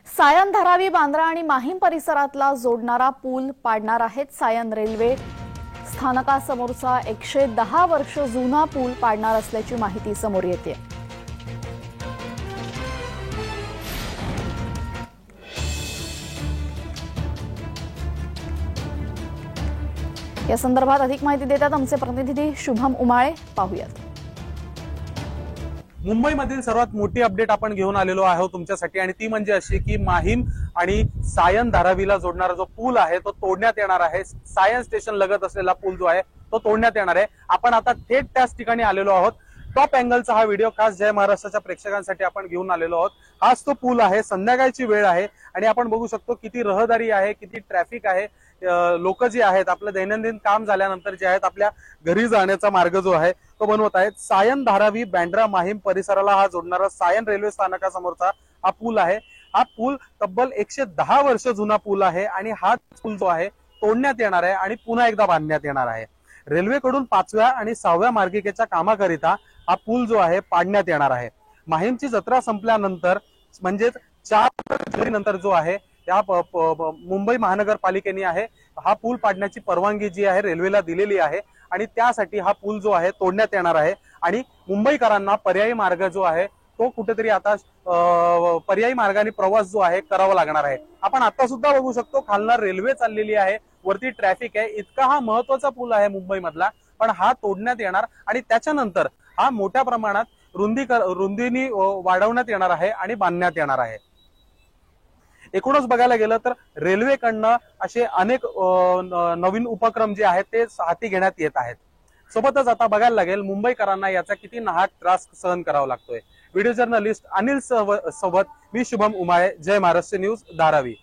सायन, धारावी, बांद्रा आणि माहीम परिसरातला जोडणारा पूल पाडणार आहेत। सायन रेल्वे स्थानकासमोरचा 110 वर्ष जुना पूल पाडणार असल्याची माहिती समोर येते। या संदर्भात अधिक माहिती देतात आमचे प्रतिनिधी शुभम उमाळे। पाहूयात। मुंबईमधील सर्वात मोठी अपडेट आपण घेऊन आलेलो आहोत तुमच्यासाठी, आणि ती म्हणजे अशी की माहीम आणि सायन धारावीला जोडणारा जो पूल आहे तो तोडण्यात येणार आहे। सायन स्टेशन लगत असलेला पूल जो आहे तो तोडण्यात येणार आहे। आपण आता थेट त्याच ठिकाणी आलेलो आहोत। टॉप अँगलचा हा व्हिडिओ खास जय महाराष्ट्राच्या प्रेक्षकांसाठी आपण घेऊन आलेलो आहोत। हाच तो पूल आहे, संध्याकाळची वेळ आहे आणि आपण बघू शकतो किती रहदारी आहे, किती ट्रॅफिक आहे। लोक जे आहेत आपलं दैनंदिन काम झाल्यानंतर जे आहेत आपल्या घरी जाण्याचा मार्ग जो आहे तो बनवत आहेत। सायन, धारावी, बांद्रा, माहीम परिसराला हा जोडणारा सायन रेल्वे स्थानकासमोरचा हा पूल आहे। हा पूल तब्बल 110 वर्ष जुना पूल आहे आणि हा पूल जो आहे तोडण्यात येणार आहे आणि पुन्हा एकदा बांधण्यात येणार आहे। रेल्वेकडून 5व्या आणि 6व्या मार्गिकेच्या कामाकरिता हा पूल जो आहे पाडण्यात येणार आहे। माहीमची जत्रा संपल्यानंतर म्हणजेच 4 जुलै नंतर जो आहे या मुंबई महानगरपालिकेने आहे हा पूल पाडण्याची परवानगी जी आहे रेल्वेला दिलेली आहे आणि त्यासाठी हा पूल जो आहे तोडण्यात येणार आहे आणि मुंबईकरांना पर्यायी मार्ग जो आहे तो कुठेतरी आता पर्यायी मार्गाने प्रवास जो आहे करावा लागणार आहे। आपण आता सुद्धा बघू शकतो खालना रेल्वे चाललेली आहे, वरती ट्रॅफिक आहे। इतका हा महत्वाचा पूल आहे मुंबई मधला, पण हा तोडण्यात येणार आणि त्याच्यानंतर हा मोठ्या प्रमाणात रुंदीनी वाढवण्यात येणार आहे आणि बांधण्यात येणार आहे। एकूणच बघायला गेलं तर रेल्वेकडनं असे अनेक नवीन उपक्रम जे आहेत ते हाती घेण्यात येत आहेत। सोबतच आता बघायला लागेल मुंबईकरांना याचा किती नाहक त्रास सहन करावा लागतोय। व्हिडिओ जर्नलिस्ट अनिल सोबत मी शुभम उमाळे, जय महाराष्ट्र न्यूज, धारावी।